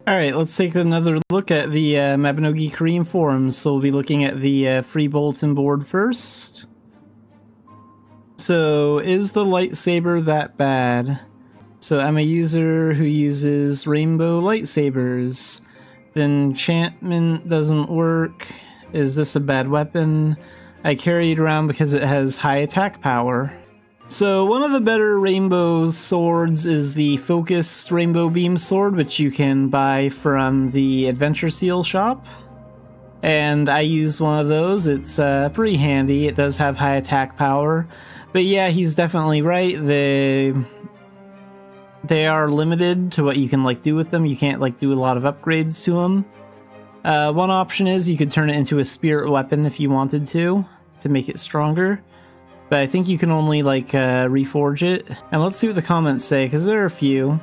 Alright, let's take another look at the Mabinogi Korean forums. So we'll be looking at the free bulletin board first. So, is the lightsaber that bad? So I'm a user who uses rainbow lightsabers. The enchantment doesn't work. Is this a bad weapon? I carry it around because it has high attack power. So one of the better rainbow swords is the focused rainbow beam sword, which you can buy from the Adventure Seal shop. And I use one of those. It's pretty handy. It does have high attack power. But yeah, he's definitely right. They are limited to what you can do with them. You can't do a lot of upgrades to them. One option is you could turn it into a spirit weapon if you wanted to make it stronger. But I think you can only reforge it. And let's see what the comments say, because there are a few.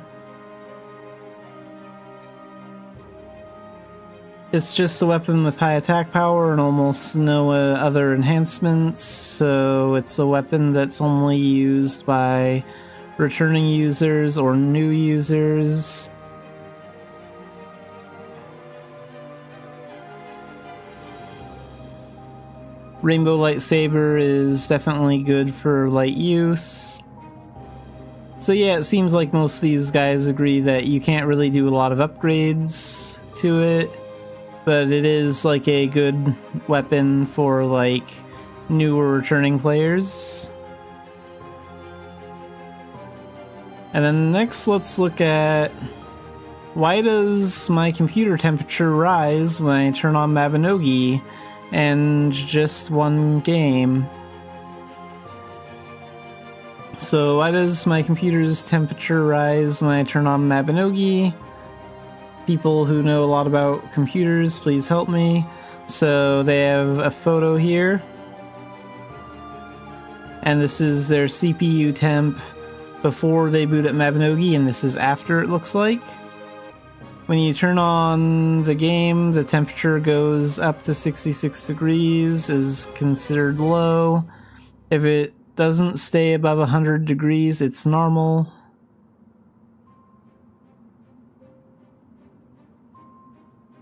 It's just a weapon with high attack power and almost no other enhancements, so it's a weapon that's only used by returning users or new users. Rainbow lightsaber is definitely good for light use. So yeah, it seems like most of these guys agree that you can't really do a lot of upgrades to it, but it is a good weapon for newer returning players. And then next, let's look at why does my computer temperature rise when I turn on Mabinogi and just one game. So why does my computer's temperature rise when I turn on Mabinogi? People who know a lot about computers, please help me. So they have a photo here. And this is their CPU temp before they boot up Mabinogi, and this is after, it looks like. When you turn on the game, the temperature goes up to 66 degrees, is considered low. If it doesn't stay above 100 degrees, it's normal.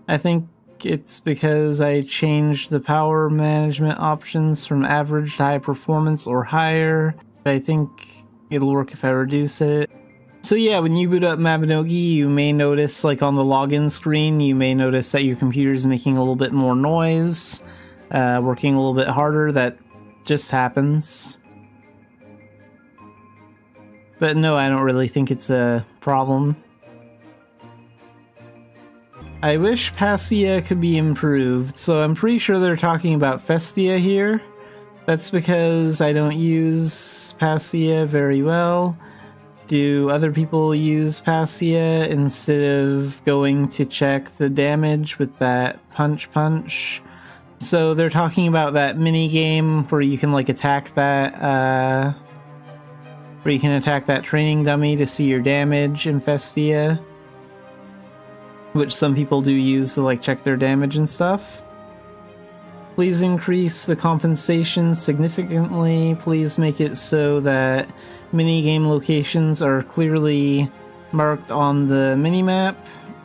I think it's because I changed the power management options from average to high performance or higher. I think it'll work if I reduce it. So yeah, when you boot up Mabinogi, you may notice, on the login screen, you may notice that your computer is making a little bit more noise, working a little bit harder. That just happens. But no, I don't really think it's a problem. I wish Passia could be improved, so I'm pretty sure they're talking about Festia here. That's because I don't use Passia very well. Do other people use Passia instead of going to check the damage with that punch? So they're talking about that mini game where you can attack that training dummy to see your damage in Festia, which some people do use to check their damage and stuff. Please increase the compensation significantly. Please make it so that minigame locations are clearly marked on the minimap.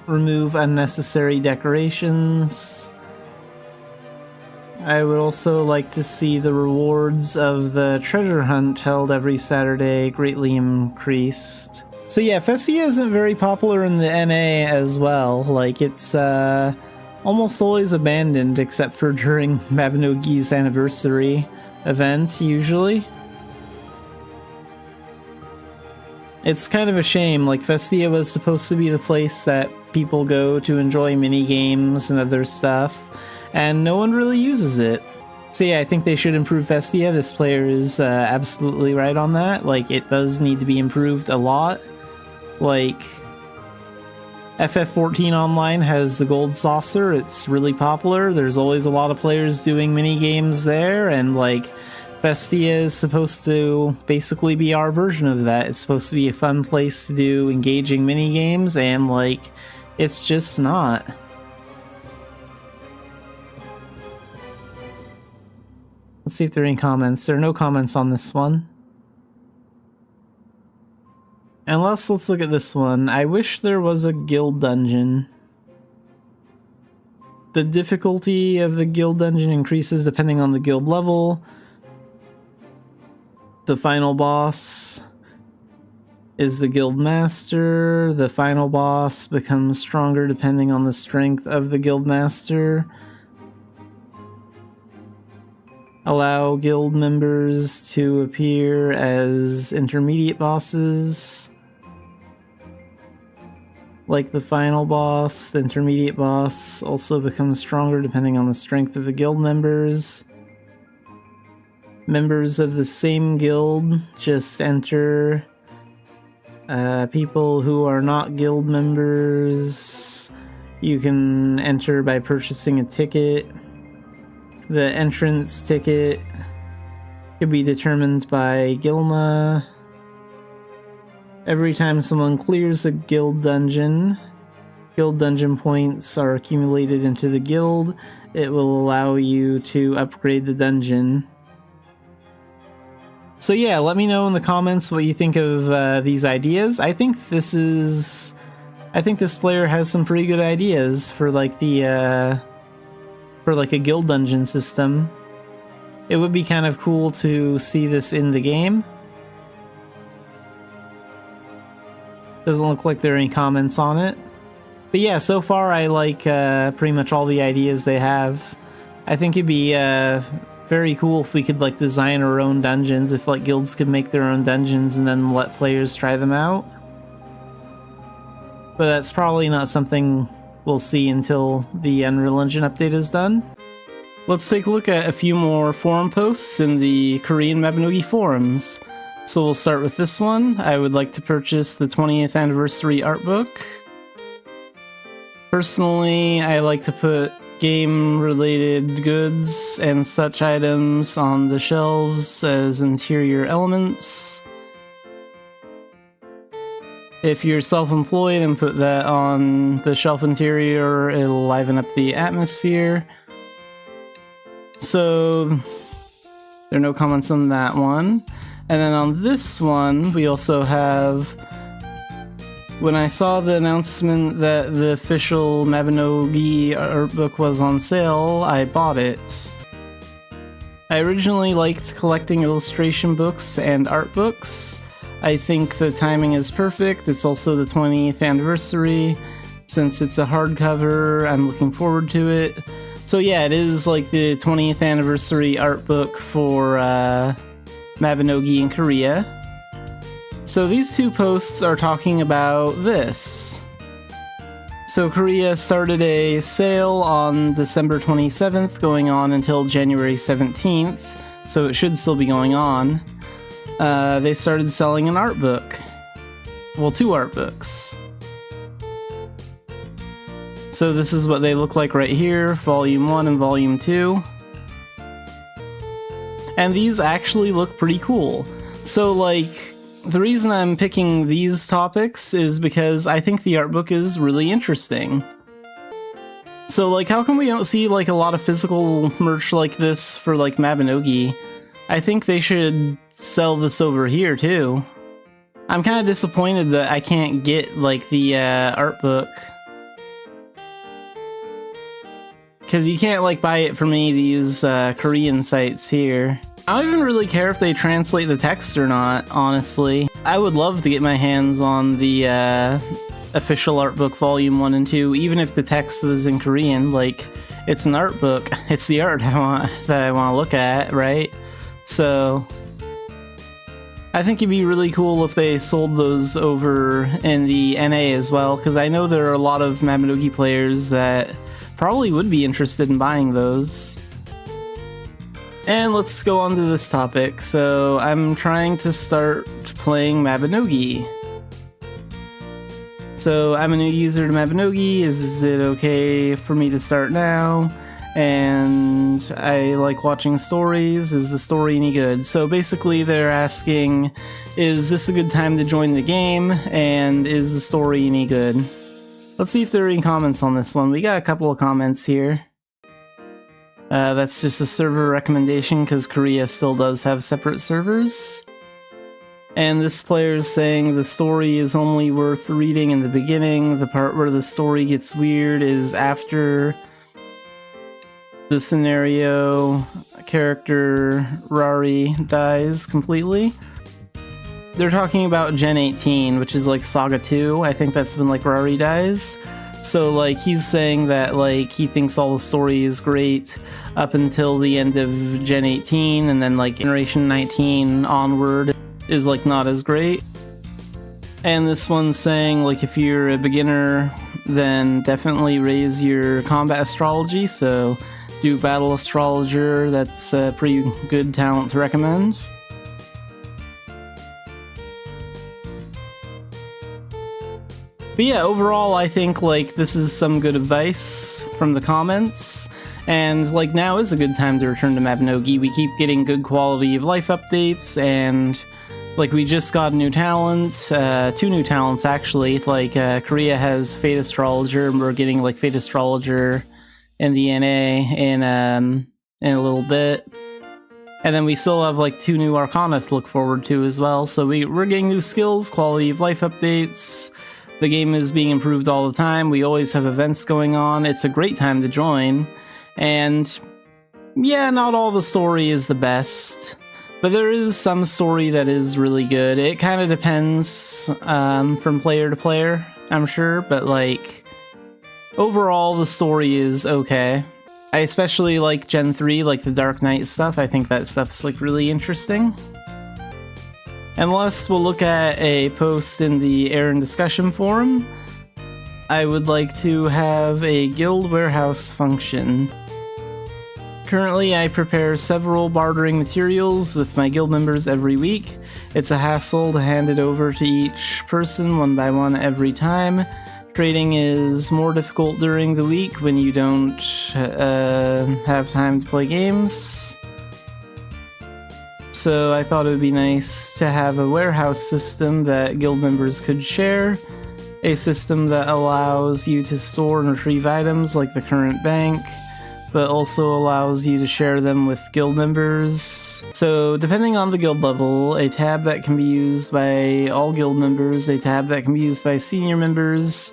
Remove unnecessary decorations. I would also like to see the rewards of the treasure hunt held every Saturday greatly increased. So yeah, Festia isn't very popular in the NA as well. It's almost always abandoned except for during Mabinogi's anniversary event, usually. It's kind of a shame. Festia was supposed to be the place that people go to enjoy mini-games and other stuff, and no one really uses it. So yeah, I think they should improve Festia. This player is absolutely right on that. It does need to be improved a lot. FF14 Online has the Gold Saucer. It's really popular. There's always a lot of players doing mini-games there, and Festia is supposed to basically be our version of that. It's supposed to be a fun place to do engaging mini-games, and it's just not. Let's see if there are any comments. There are no comments on this one. And let's look at this one. I wish there was a guild dungeon. The difficulty of the guild dungeon increases depending on the guild level. The final boss is the guild master. The final boss becomes stronger depending on the strength of the guild master. Allow guild members to appear as intermediate bosses. Like the final boss, the intermediate boss also becomes stronger depending on the strength of the guild members. Members of the same guild just enter. People who are not guild members, you can enter by purchasing a ticket. The entrance ticket could be determined by Gilma. Every time someone clears a guild dungeon points are accumulated into the guild. It will allow you to upgrade the dungeon. So yeah, let me know in the comments what you think of these ideas. I think this player has some pretty good ideas for like the for like a guild dungeon system. It would be kind of cool to see this in the game. Doesn't look like there are any comments on it. But yeah, so far I like pretty much all the ideas they have. I think it'd be very cool if we could like design our own dungeons, if like guilds could make their own dungeons and then let players try them out. But that's probably not something we'll see until the Unreal Engine update is done. Let's take a look at a few more forum posts in the Korean Mabinogi forums. So we'll start with this one. I would like to purchase the 20th anniversary art book. Personally, I like to put game-related goods and such items on the shelves as interior elements. If you're self-employed and put that on the shelf interior, it'll liven up the atmosphere. So there are no comments on that one. And then on this one, we also have, when I saw the announcement that the official Mabinogi art book was on sale, I bought it. I originally liked collecting illustration books and art books. I think the timing is perfect. It's also the 20th anniversary. Since it's a hardcover, I'm looking forward to it. So yeah, it is like the 20th anniversary art book for Mabinogi in Korea. So these two posts are talking about this. So Korea started a sale on December 27th, going on until January 17th, so it should still be going on. They started selling an art book. Well, two art books. So this is what they look like right here, Volume 1 and Volume 2. And these actually look pretty cool. So, like, the reason I'm picking these topics is because I think the art book is really interesting. So, like, how come we don't see, like, a lot of physical merch like this for, like, Mabinogi? I think they should sell this over here, too. I'm kind of disappointed that I can't get, like, the art book. Because you can't, like, buy it from any of these Korean sites here. I don't even really care if they translate the text or not, honestly. I would love to get my hands on the official art book Volume 1 and 2, even if the text was in Korean. Like, it's an art book. It's the art that I want to look at, right? So I think it'd be really cool if they sold those over in the NA as well, because I know there are a lot of Mabinogi players that probably would be interested in buying those. And let's go on to this topic. So I'm trying to start playing Mabinogi. So I'm a new user to Mabinogi. Is it okay for me to start now? And I like watching stories. Is the story any good? So basically they're asking, is this a good time to join the game? And is the story any good? Let's see if there are any comments on this one. We got a couple of comments here. That's just a server recommendation because Korea still does have separate servers. And this player is saying the story is only worth reading in the beginning. The part where the story gets weird is after the scenario character Rari dies completely. They're talking about Gen 18, which is like Saga 2. I think that's when like Rari dies. So like he's saying that like he thinks all the story is great up until the end of Gen 18, and then like Generation 19 onward is like not as great. And this one's saying like if you're a beginner, then definitely raise your combat astrology, so do Battle Astrologer. That's a pretty good talent to recommend. But yeah, overall I think like this is some good advice from the comments, and like now is a good time to return to Mabinogi. We keep getting good quality of life updates, and like we just got a new talent, 2 new talents actually. Like Korea has Fate Astrologer, and we're getting like Fate Astrologer in the NA in a little bit. And then we still have like 2 new Arcana to look forward to as well. So we're getting new skills, quality of life updates. The game is being improved all the time. We always have events going on. It's a great time to join. And yeah, not all the story is the best, but there is some story that is really good. It kind of depends from player to player, I'm sure, but like overall the story is okay. I especially like Gen 3, like the Dark Knight stuff. I think that stuff's like really interesting. Unless we'll look at a post in the Aaron discussion forum, I would like to have a guild warehouse function. Currently, I prepare several bartering materials with my guild members every week. It's a hassle to hand it over to each person one by one every time. Trading is more difficult during the week when you don't have time to play games. So I thought it would be nice to have a warehouse system that guild members could share. A system that allows you to store and retrieve items like the current bank, but also allows you to share them with guild members. So depending on the guild level, a tab that can be used by all guild members, a tab that can be used by senior members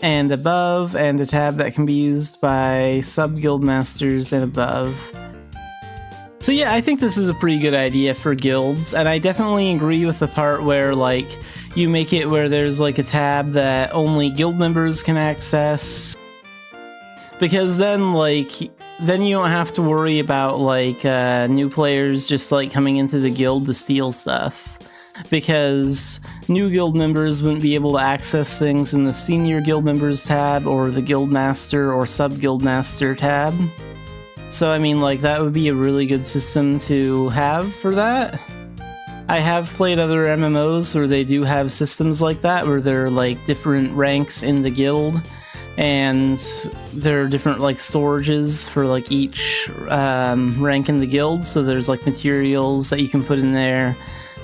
and above, and a tab that can be used by sub-guild masters and above. So yeah, I think this is a pretty good idea for guilds, and I definitely agree with the part where like you make it where there's like a tab that only guild members can access, because then you don't have to worry about like new players just like coming into the guild to steal stuff, because new guild members wouldn't be able to access things in the senior guild members tab or the guild master or sub guild master tab. So I mean, like, that would be a really good system to have for that. I have played other MMOs where they do have systems like that, where there are like different ranks in the guild, and there are different like storages for like each rank in the guild. So there's like materials that you can put in there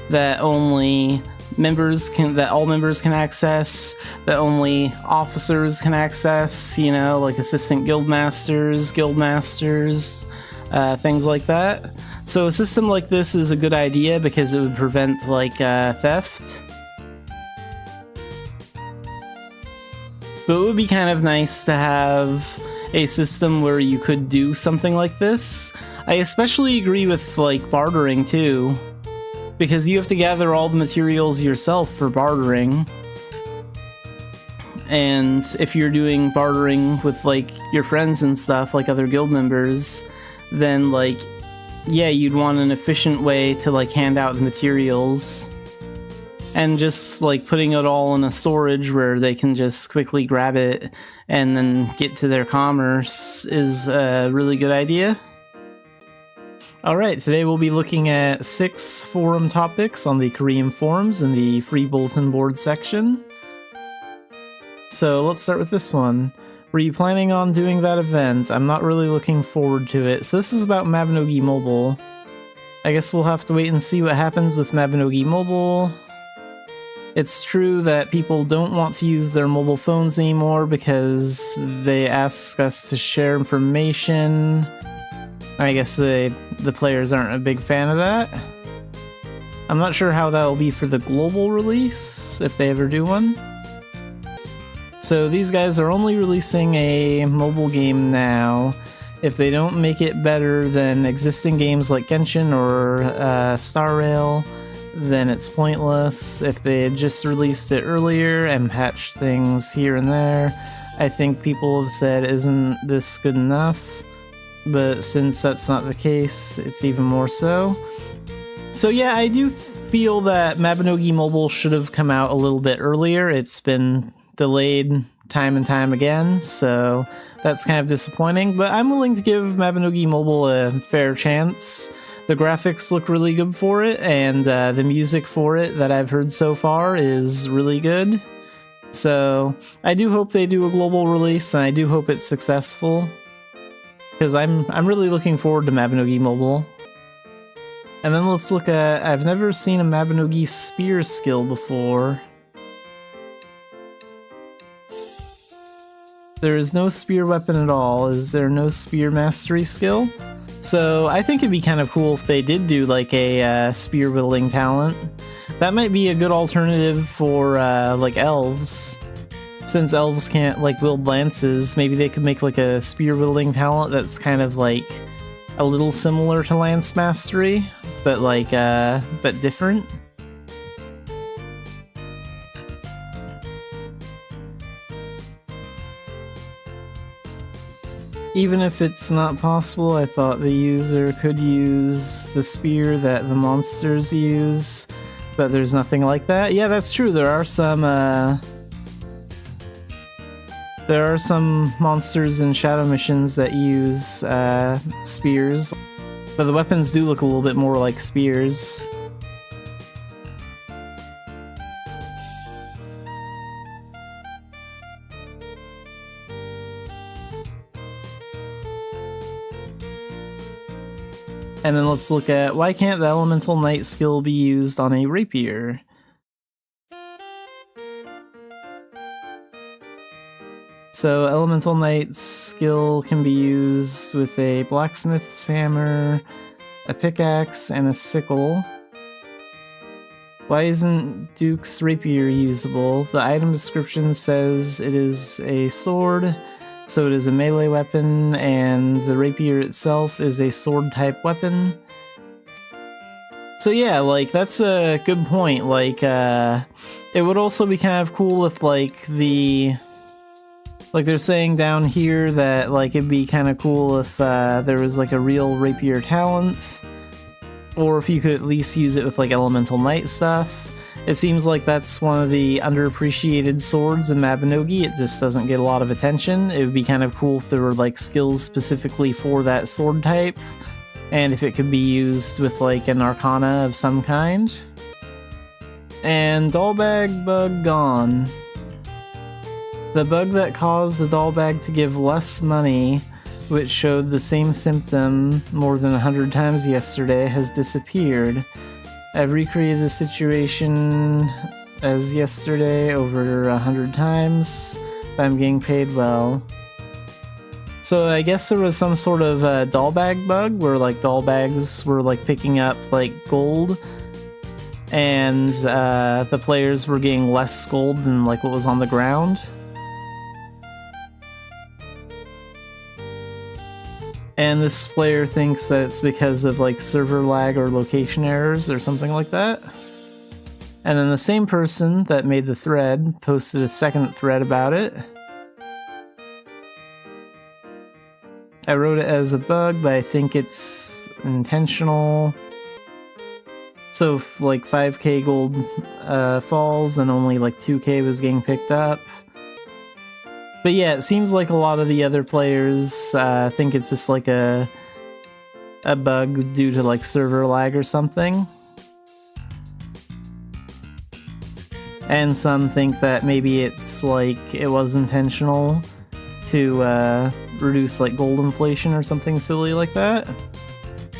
that only all members can access, that only officers can access, you know, like assistant guild masters, things like that. So a system like this is a good idea because it would prevent like theft. But it would be kind of nice to have a system where you could do something like this. I especially agree with like bartering too, because you have to gather all the materials yourself for bartering. And if you're doing bartering with like your friends and stuff, like other guild members, then like, yeah, you'd want an efficient way to like hand out the materials. And just like putting it all in a storage where they can just quickly grab it and then get to their commerce is a really good idea. Alright, today we'll be looking at 6 forum topics on the Korean forums in the free bulletin board section. So let's start with this one. Were you planning on doing that event? I'm not really looking forward to it. So this is about Mabinogi Mobile. I guess we'll have to wait and see what happens with Mabinogi Mobile. It's true that people don't want to use their mobile phones anymore because they ask us to share information. I guess the players aren't a big fan of that. I'm not sure how that'll be for the global release, if they ever do one. So these guys are only releasing a mobile game now. If they don't make it better than existing games like Genshin or Star Rail, then it's pointless. If they had just released it earlier and patched things here and there, I think people have said, isn't this good enough? But since that's not the case, it's even more so. So yeah, I do feel that Mabinogi Mobile should have come out a little bit earlier. It's been delayed time and time again, so that's kind of disappointing, but I'm willing to give Mabinogi Mobile a fair chance. The graphics look really good for it, and the music for it that I've heard so far is really good. So I do hope they do a global release, and I do hope it's successful, because I'm really looking forward to Mabinogi Mobile. And then let's look at, I've never seen a Mabinogi spear skill before. There is no spear weapon at all. Is there no spear mastery skill? So I think it'd be kind of cool if they did do like a spear wielding talent. That might be a good alternative for like elves. Since elves can't like wield lances, maybe they could make like a spear wielding talent that's kind of like a little similar to lance mastery, but like but different. Even if it's not possible, I thought the user could use the spear that the monsters use, but there's nothing like that. Yeah, that's true. There are some monsters in Shadow missions that use spears, but the weapons do look a little bit more like spears. And then let's look at, why can't the Elemental Knight skill be used on a rapier? So Elemental Knight's skill can be used with a blacksmith's hammer, a pickaxe, and a sickle. Why isn't Duke's rapier usable? The item description says it is a sword, so it is a melee weapon, and the rapier itself is a sword-type weapon. So yeah, like, that's a good point. Like, it would also be kind of cool if, like, like, they're saying down here that, like, it'd be kind of cool if there was, like, a real rapier talent, or if you could at least use it with, like, Elemental Knight stuff. It seems like that's one of the underappreciated swords in Mabinogi. It just doesn't get a lot of attention. It would be kind of cool if there were like skills specifically for that sword type, and if it could be used with like an arcana of some kind. And dollbag bug gone. The bug that caused the dollbag to give less money, which showed the same symptom more than 100 times yesterday, has disappeared. I've recreated the situation as yesterday over 100 times, but I'm getting paid well. So I guess there was some sort of doll bag bug where like doll bags were like picking up like gold, and the players were getting less gold than like what was on the ground. And this player thinks that it's because of like server lag or location errors or something like that. And then the same person that made the thread posted a second thread about it. I wrote it as a bug, but I think it's intentional. So if like 5k gold falls, and only like 2k was getting picked up. But yeah, it seems like a lot of the other players think it's just like a bug due to like server lag or something. And some think that maybe it's like it was intentional to reduce like gold inflation or something silly like that.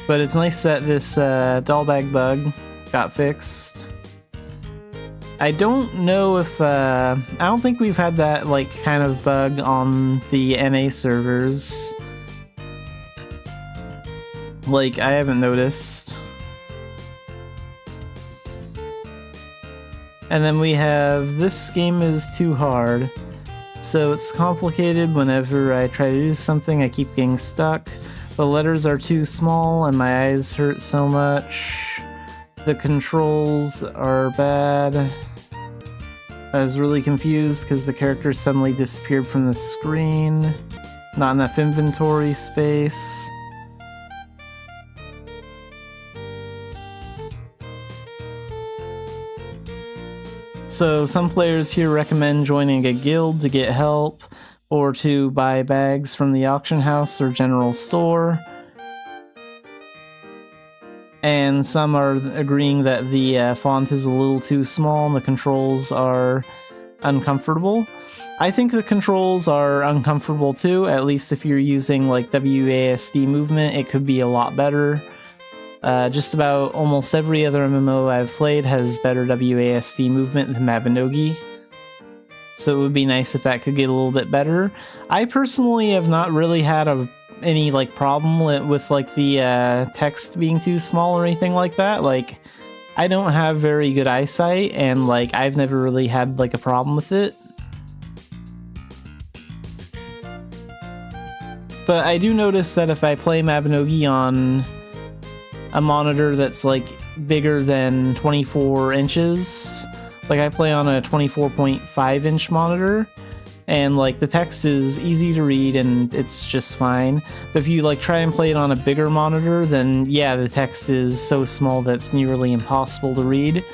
But it's nice that this doll bag bug got fixed. I don't know if, I don't think we've had that, like, kind of bug on the NA servers. Like, I haven't noticed. And then we have, this game is too hard. So it's complicated whenever I try to do something, I keep getting stuck. The letters are too small and my eyes hurt so much. The controls are bad. I was really confused because the character suddenly disappeared from the screen. Not enough inventory space. So some players here recommend joining a guild to get help, or to buy bags from the auction house or general store. And some are agreeing that the font is a little too small and the controls are uncomfortable. I think the controls are uncomfortable too, at least if you're using like WASD movement, it could be a lot better. Just about almost every other MMO I've played has better WASD movement than Mabinogi. So it would be nice if that could get a little bit better. I personally have not really had any like problem with like the text being too small or anything like that. Like, I don't have very good eyesight, and like I've never really had like a problem with it. But I do notice that if I play Mabinogi on a monitor that's like bigger than 24 inches, like I play on a 24.5 inch monitor, and like the text is easy to read and it's just fine. But if you like try and play it on a bigger monitor, then yeah, the text is so small that it's nearly impossible to read.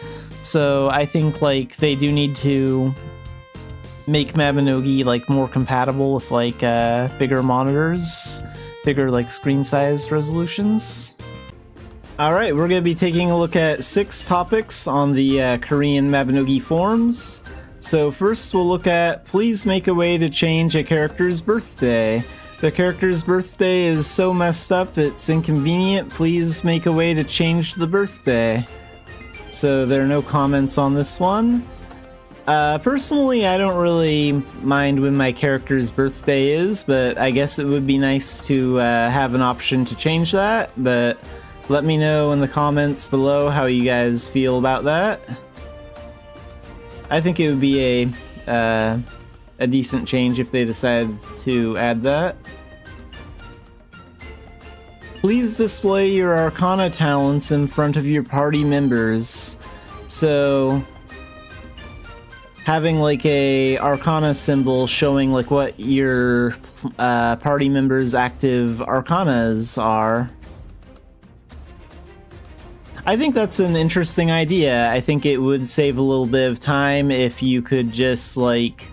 So I think like they do need to make Mabinogi like more compatible with like bigger monitors, bigger like screen size resolutions. Alright, we're going to be taking a look at 6 topics on the Korean Mabinogi forums. So first we'll look at, please make a way to change a character's birthday. The character's birthday is so messed up it's inconvenient, please make a way to change the birthday. So there are no comments on this one. Personally, I don't really mind when my character's birthday is, but I guess it would be nice to have an option to change that, but let me know in the comments below how you guys feel about that. I think it would be a decent change if they decide to add that. Please display your Arcana talents in front of your party members. So having like a Arcana symbol showing like what your party members' active Arcanas are. I think that's an interesting idea. I think it would save a little bit of time if you could just like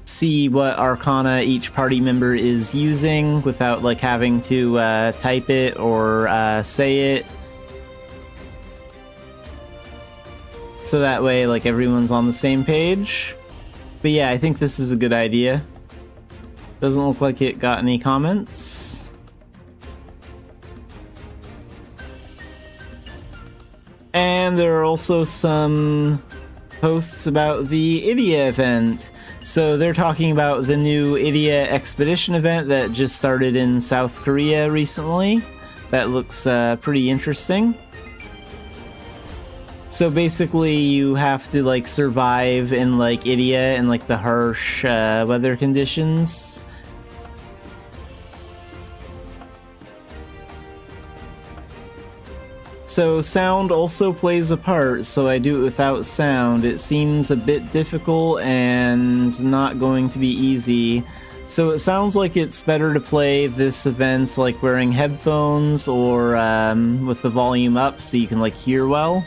see what Arcana each party member is using without like having to type it or say it. So that way like everyone's on the same page. But yeah, I think this is a good idea. Doesn't look like it got any comments. And there are also some posts about the Idia event. So they're talking about the new Idia Expedition event that just started in South Korea recently. That looks pretty interesting. So basically you have to like survive in like Idia and like the harsh weather conditions. So sound also plays a part, so I do it without sound. It seems a bit difficult and not going to be easy. So it sounds like it's better to play this event like wearing headphones or with the volume up so you can like hear well.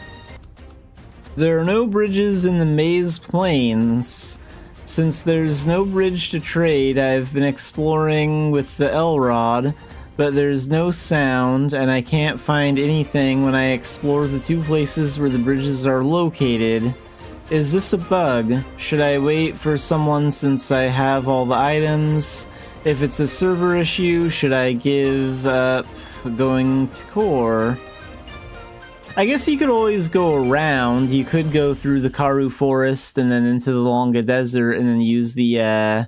There are no bridges in the Maze Plains. Since there's no bridge to trade, I've been exploring with the L-Rod. But there's no sound, and I can't find anything when I explore the 2 places where the bridges are located. Is this a bug? Should I wait for someone since I have all the items? If it's a server issue, should I give up going to core? I guess you could always go around. You could go through the Karu Forest and then into the Longa Desert and then use the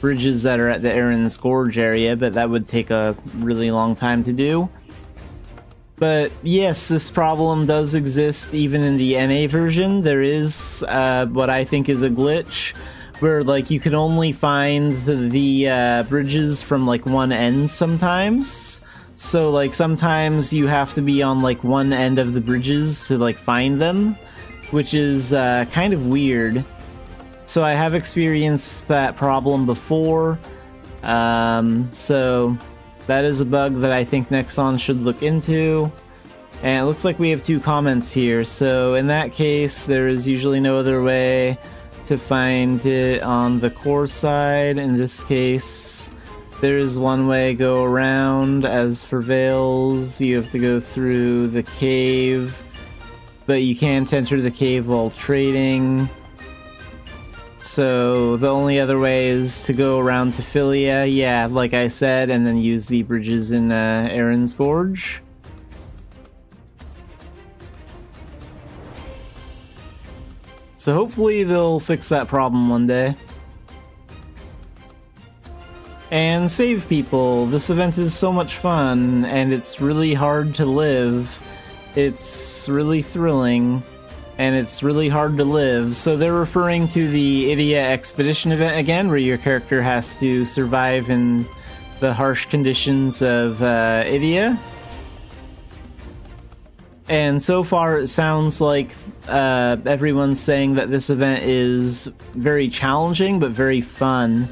bridges that are at the Aaron's Gorge area, but that would take a really long time to do. But yes, this problem does exist even in the NA version. There is what I think is a glitch where like you can only find the bridges from like one end sometimes. So like sometimes you have to be on like one end of the bridges to like find them, which is kind of weird. So I have experienced that problem before. So that is a bug that I think Nexon should look into. And it looks like we have 2 comments here, so in that case, there is usually no other way to find it on the core side. In this case, there is one way go around. As for Veils, you have to go through the cave, but you can't enter the cave while trading. So the only other way is to go around to Philia, yeah, like I said, and then use the bridges in Aaron's Gorge. So hopefully they'll fix that problem one day. And save people. This event is so much fun, and it's really hard to live. It's really thrilling, and it's really hard to live. So they're referring to the Idia Expedition event again, where your character has to survive in the harsh conditions of Idia. And so far it sounds like everyone's saying that this event is very challenging, but very fun.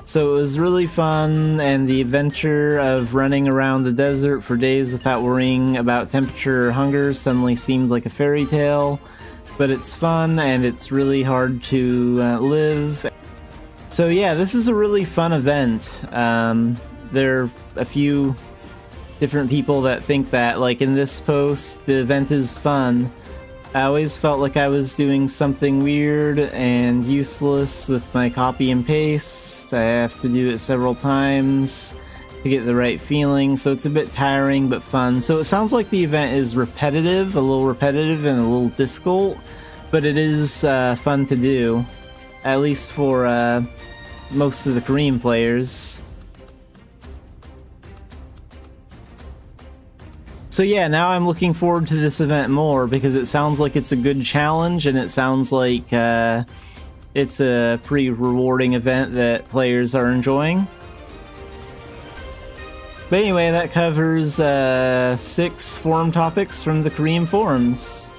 So it was really fun, and the adventure of running around the desert for days without worrying about temperature or hunger suddenly seemed like a fairy tale. But it's fun, and it's really hard to live. So yeah, this is a really fun event. There are a few different people that think that, like in this post, the event is fun. I always felt like I was doing something weird and useless with my copy and paste. I have to do it several times to get the right feeling, so it's a bit tiring but fun. So it sounds like the event is repetitive, a little repetitive and a little difficult, but it is fun to do, at least for most of the Korean players. So yeah, now I'm looking forward to this event more because it sounds like it's a good challenge, and it sounds like it's a pretty rewarding event that players are enjoying. But anyway, that covers 6 forum topics from the Korean forums.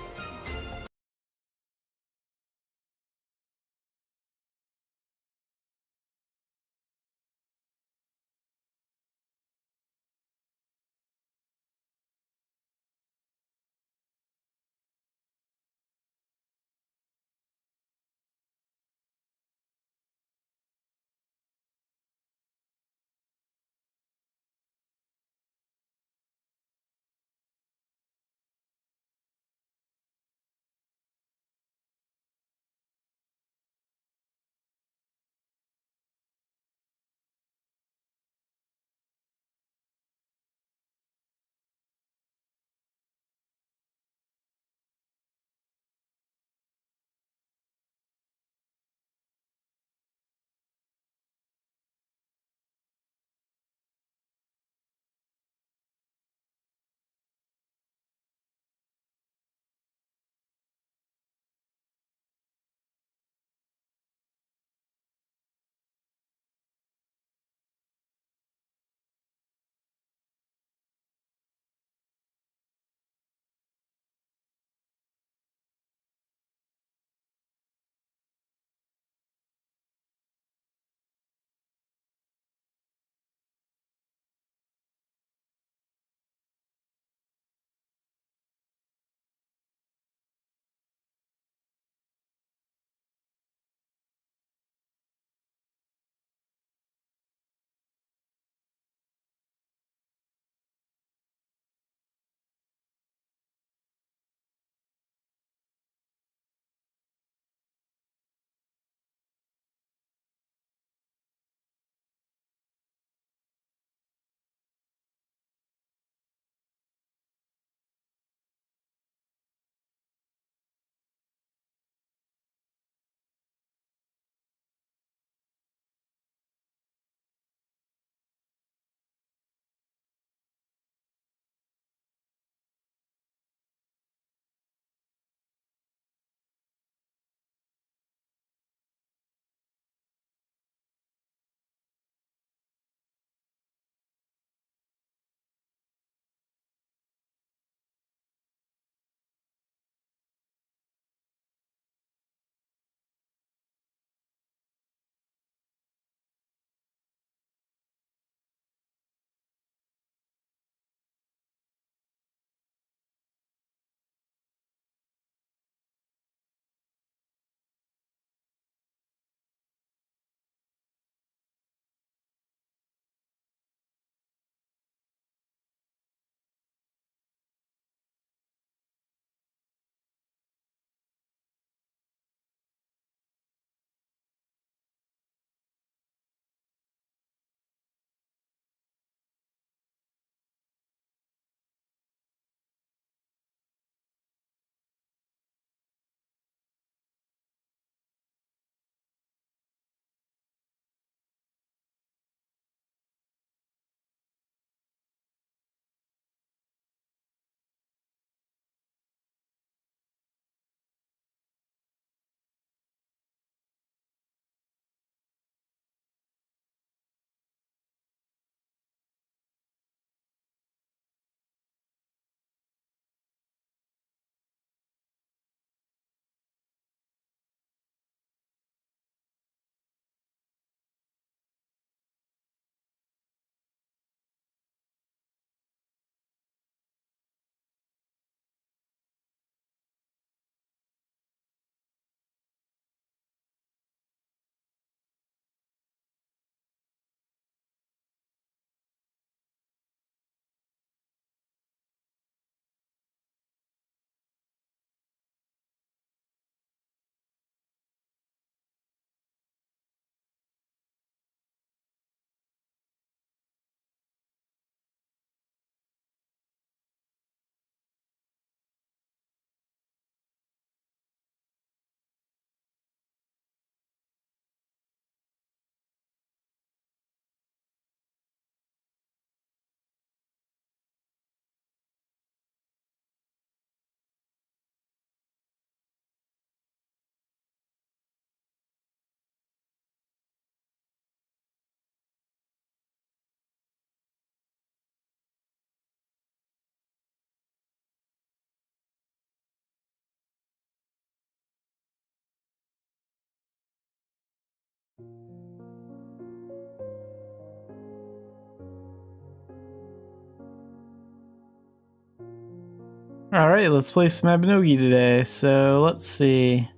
Alright, let's play some Mabinogi today. So let's see.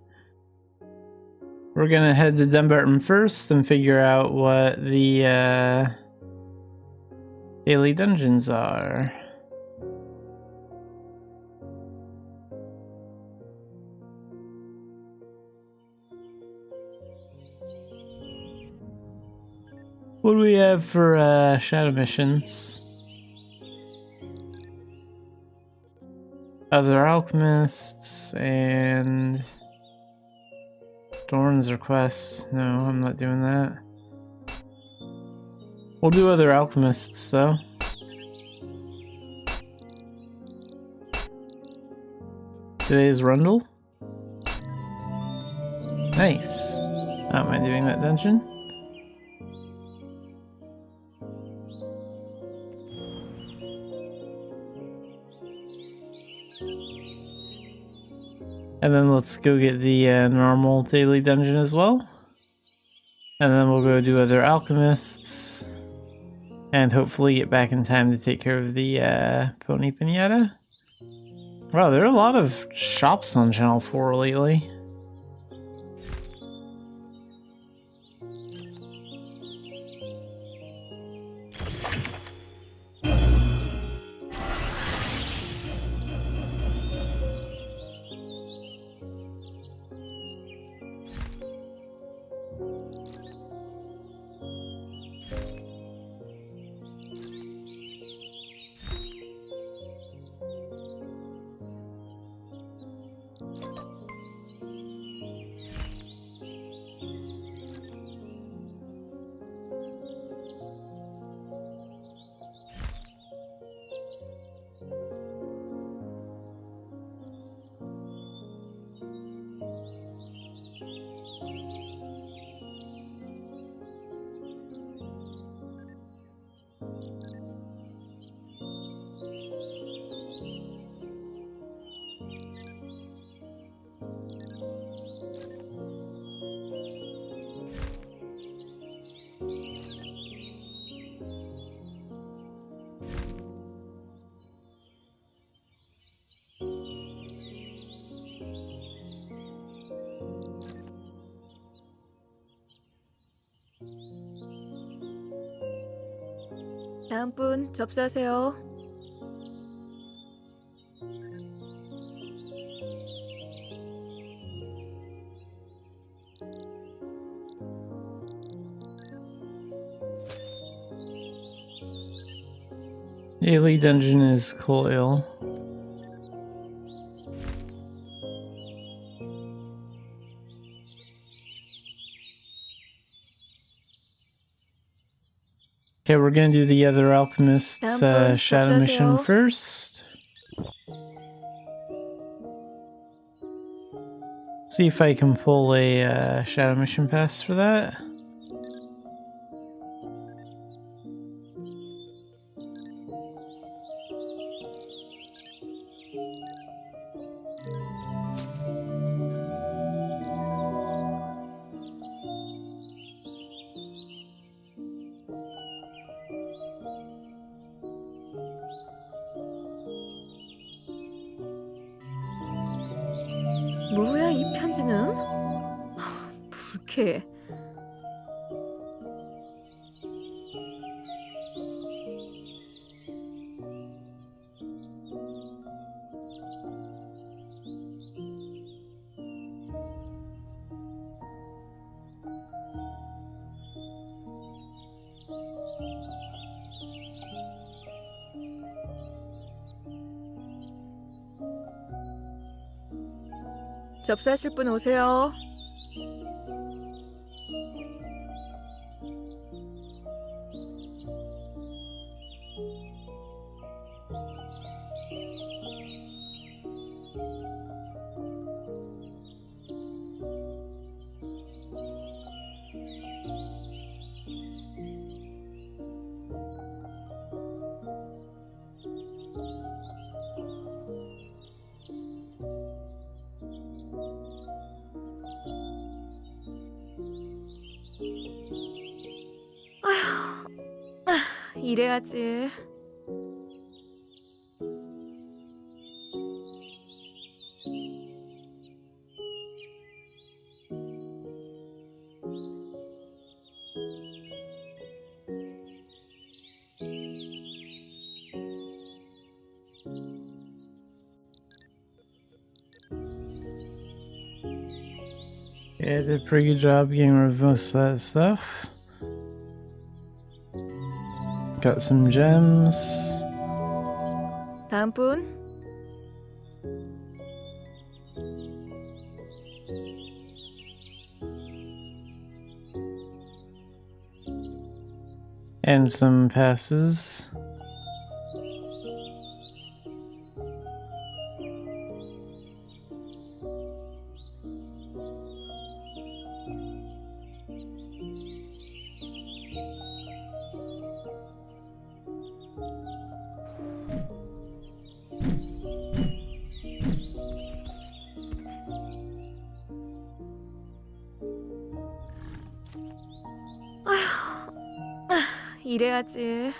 We're gonna head to Dumbarton first and figure out what the daily dungeons are. What do we have for shadow missions? Other alchemists and Dorn's request. No, I'm not doing that. We'll do other alchemists though. Today's Rundle. Nice. How am I doing that dungeon? And then let's go get the normal daily dungeon as well. And then we'll go do other alchemists. And hopefully get back in time to take care of the Pony Pinata. Wow, there are a lot of shops on Channel 4 lately. 다음 분 접수하세요. Daily dungeon is Coil. Okay, we're gonna do the other alchemist's shadow mission first. See if I can pull a shadow mission pass for that. 뭐야 이 편지는? 불쾌해. 접수하실 분 오세요. 이래야지. Okay, I did a pretty good job getting rid of most of that stuff. Got some gems. 다음 분. And some passes. 이래야지.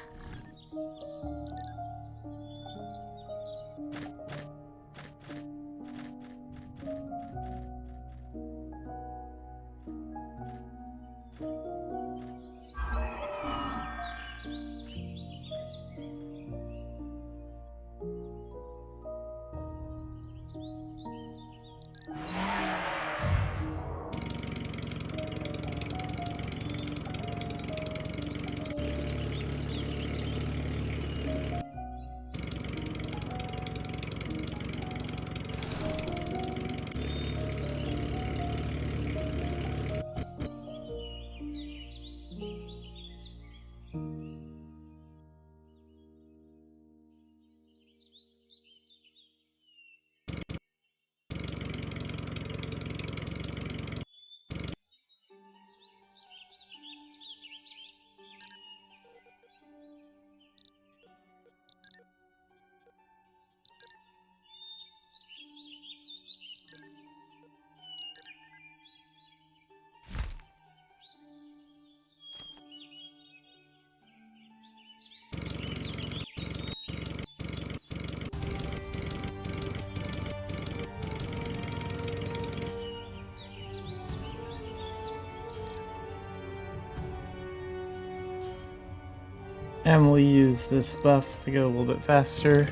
And we'll use this buff to go a little bit faster.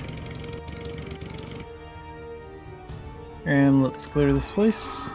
And let's clear this place.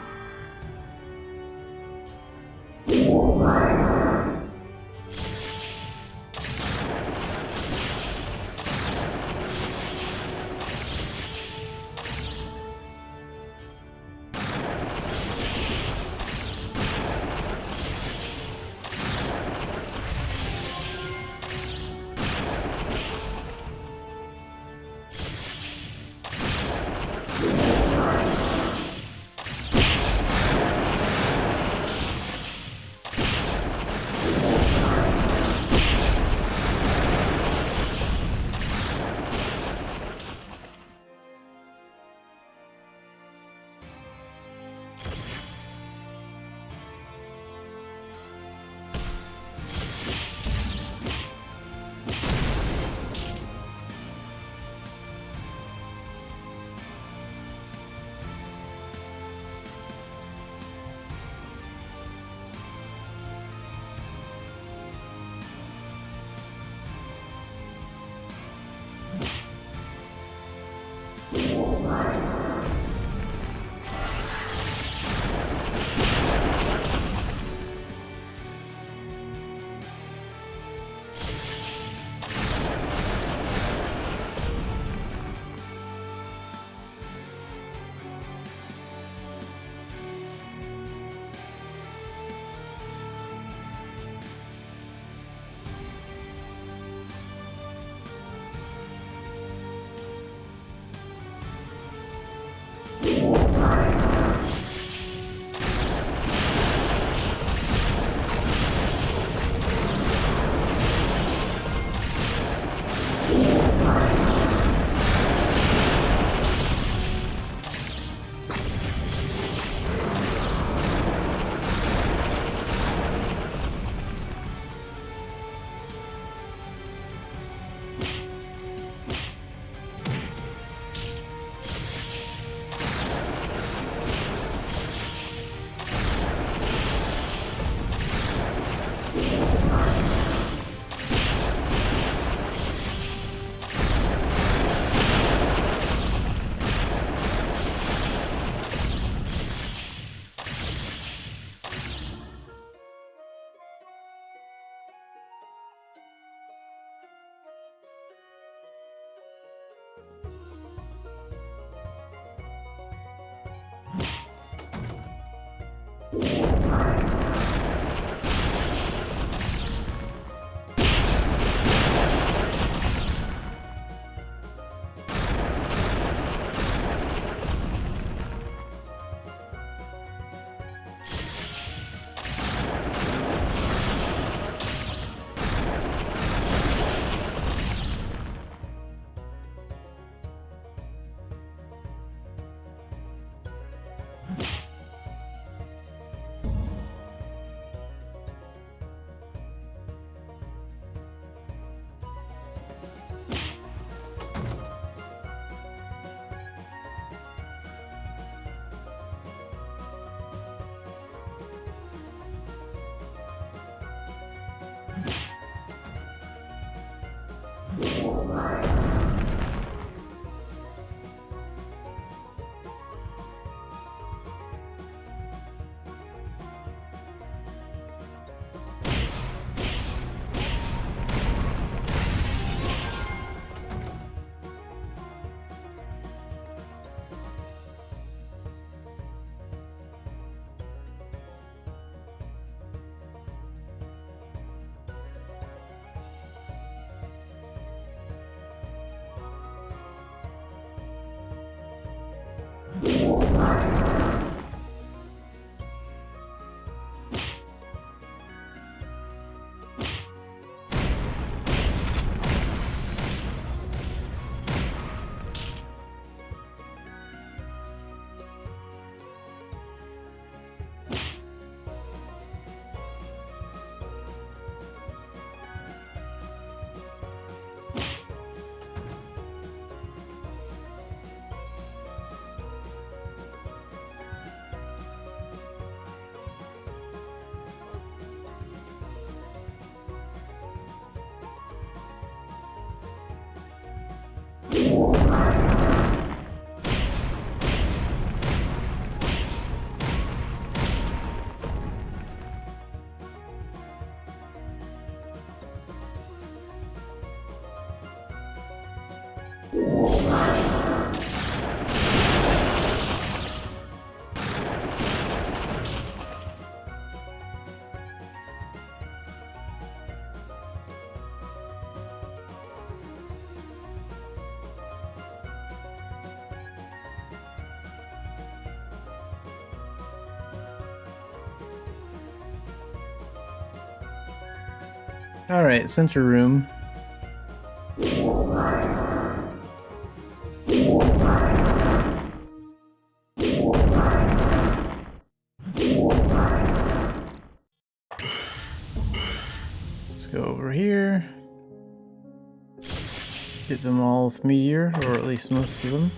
Alright, center room. Let's go over here. Hit them all with meteor, or at least most of them.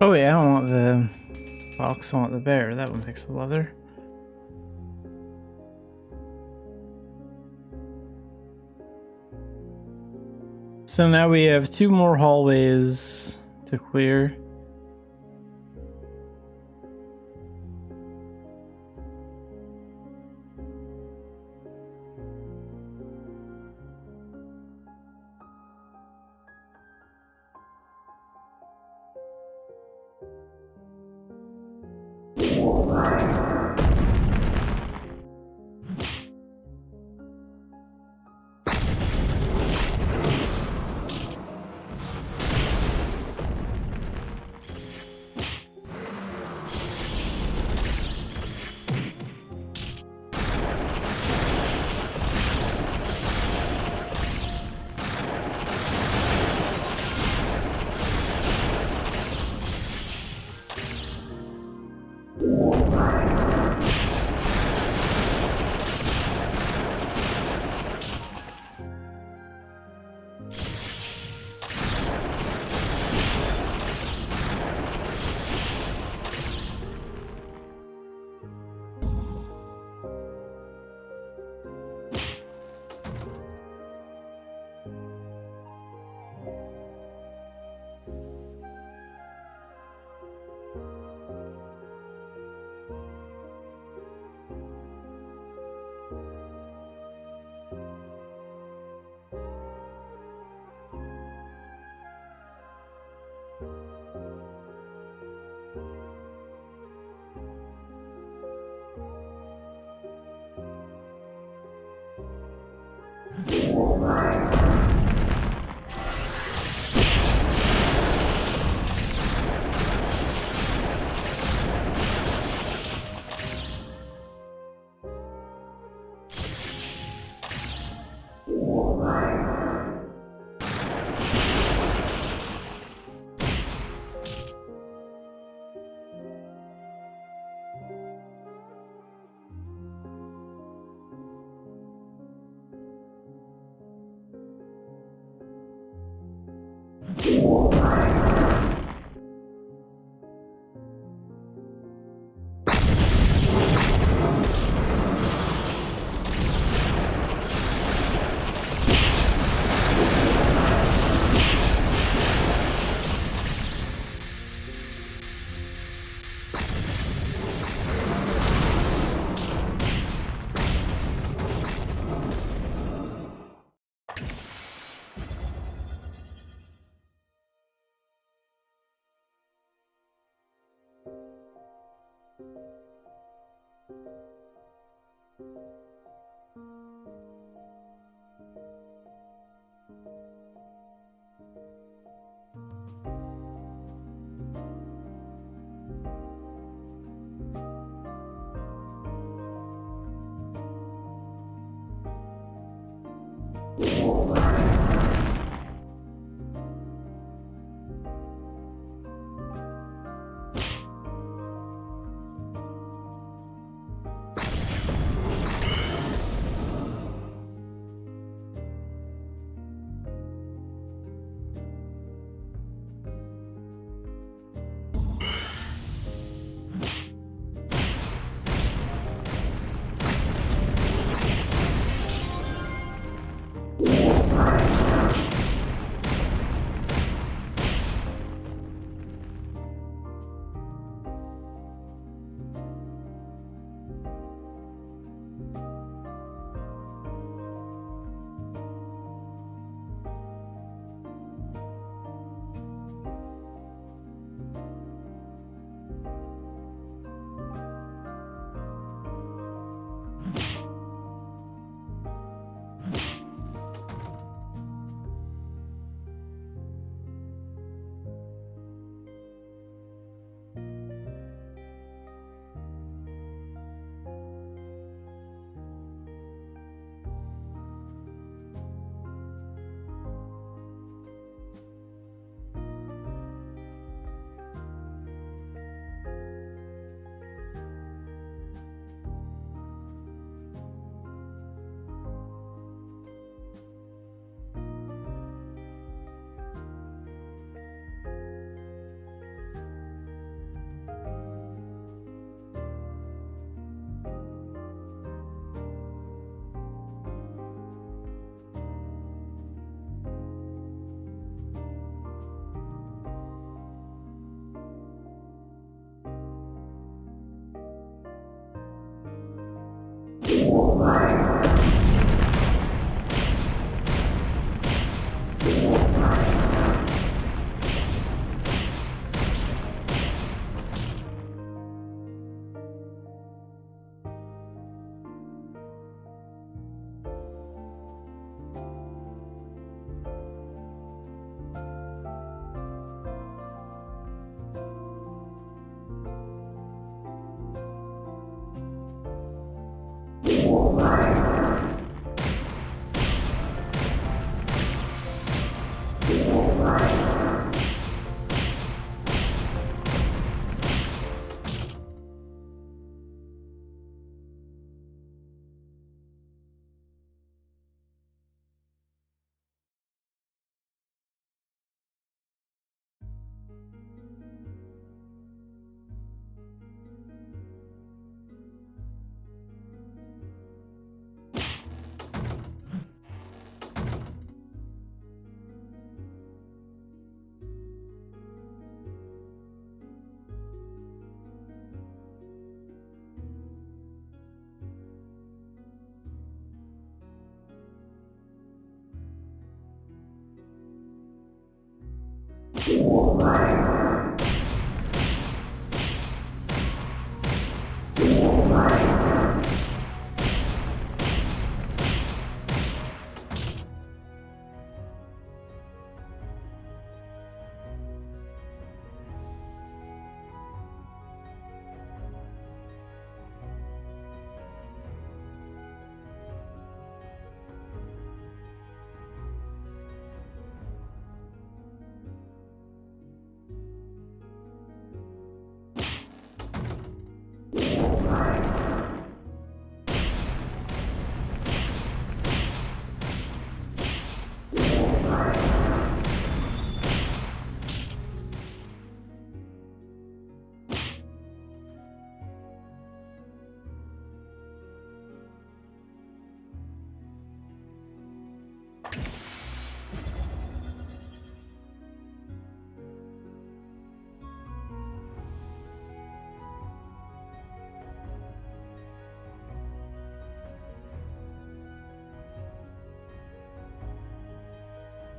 Oh wait, I don't want the fox, I want the bear. That one picks the leather. So now we have 2 more hallways to clear.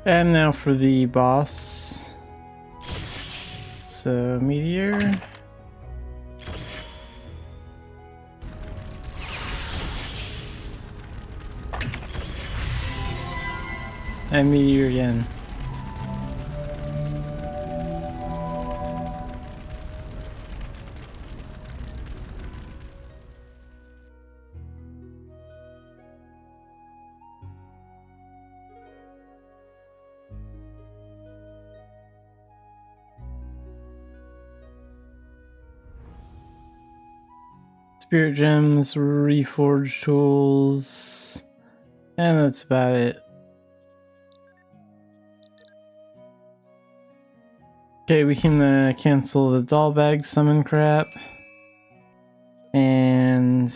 And now for the boss. So, Meteor. And Meteor again. Spirit gems, reforged tools, and that's about it. Okay, we can cancel the doll bag summon crap and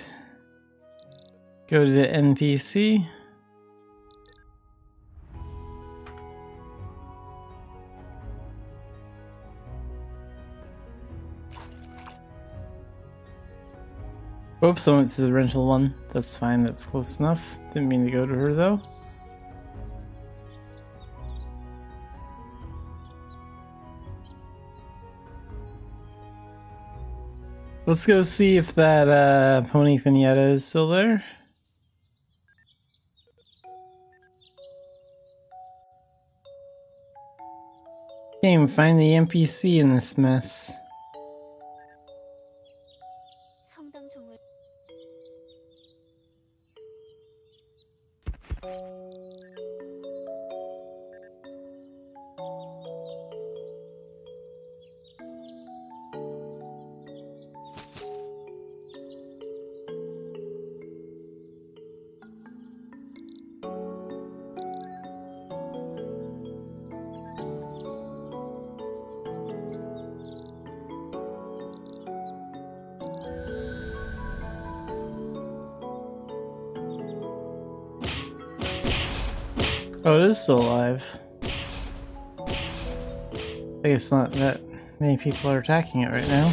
go to the NPC. Oops, I went to the rental one. That's fine, that's close enough. Didn't mean to go to her though. Let's go see if that pony pinata is still there. Can't even find the NPC in this mess. Oh, it is still alive. I guess not that many people are attacking it right now.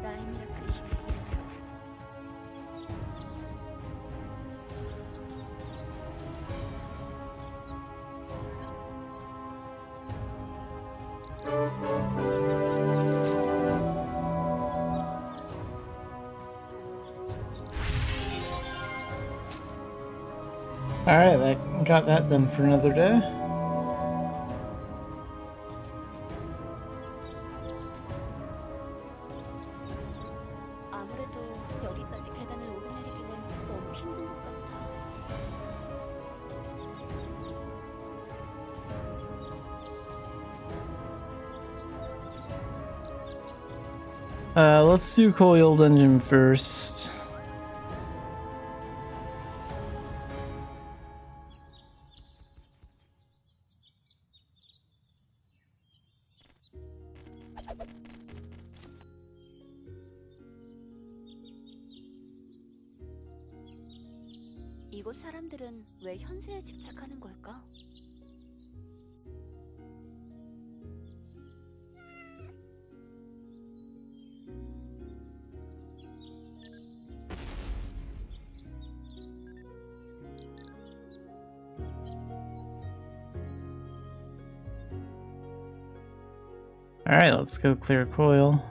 라이미라클 신의 이름으로. Alright, that got that done for another day. 아무래도 여기까지 계단을 오르내리기는 너무 힘든 것 같아. Let's do Coil Dungeon first. 이곳 사람들은 왜 현세에 집착하는 걸까? Alright, let's go clear Coil.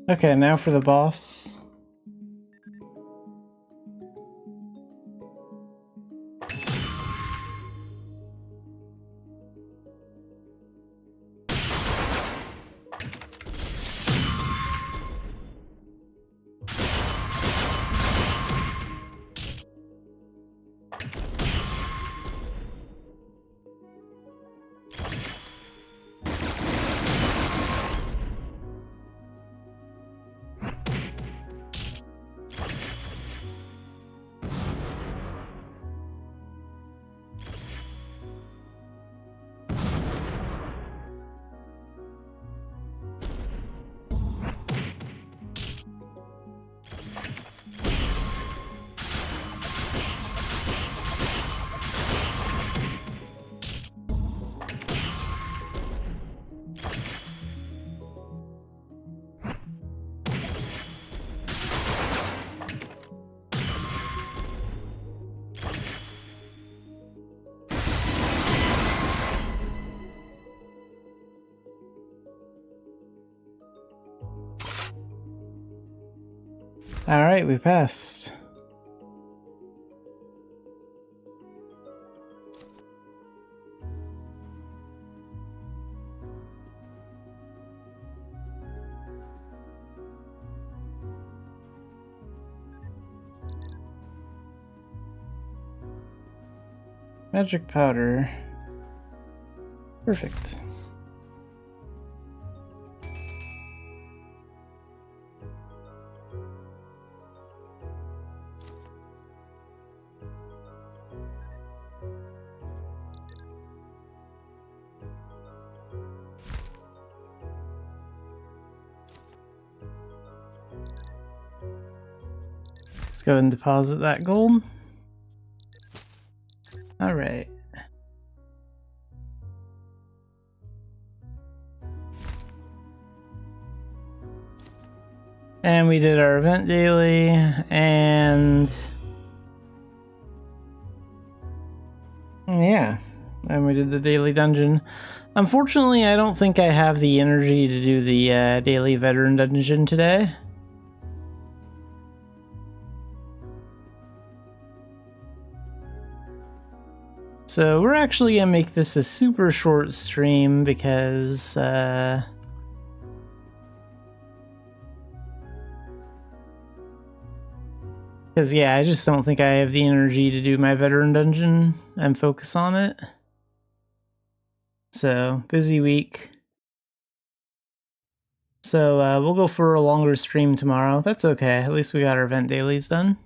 Okay, now for the boss. Alright, we passed. Magic powder. Perfect. Let's go and deposit that gold. All right. And we did our event daily, and yeah, and we did the daily dungeon. Unfortunately, I don't think I have the energy to do the daily veteran dungeon today. So we're actually gonna make this a super short stream because yeah, I just don't think I have the energy to do my veteran dungeon and focus on it. So, busy week. So we'll go for a longer stream tomorrow. That's okay, at least we got our event dailies done.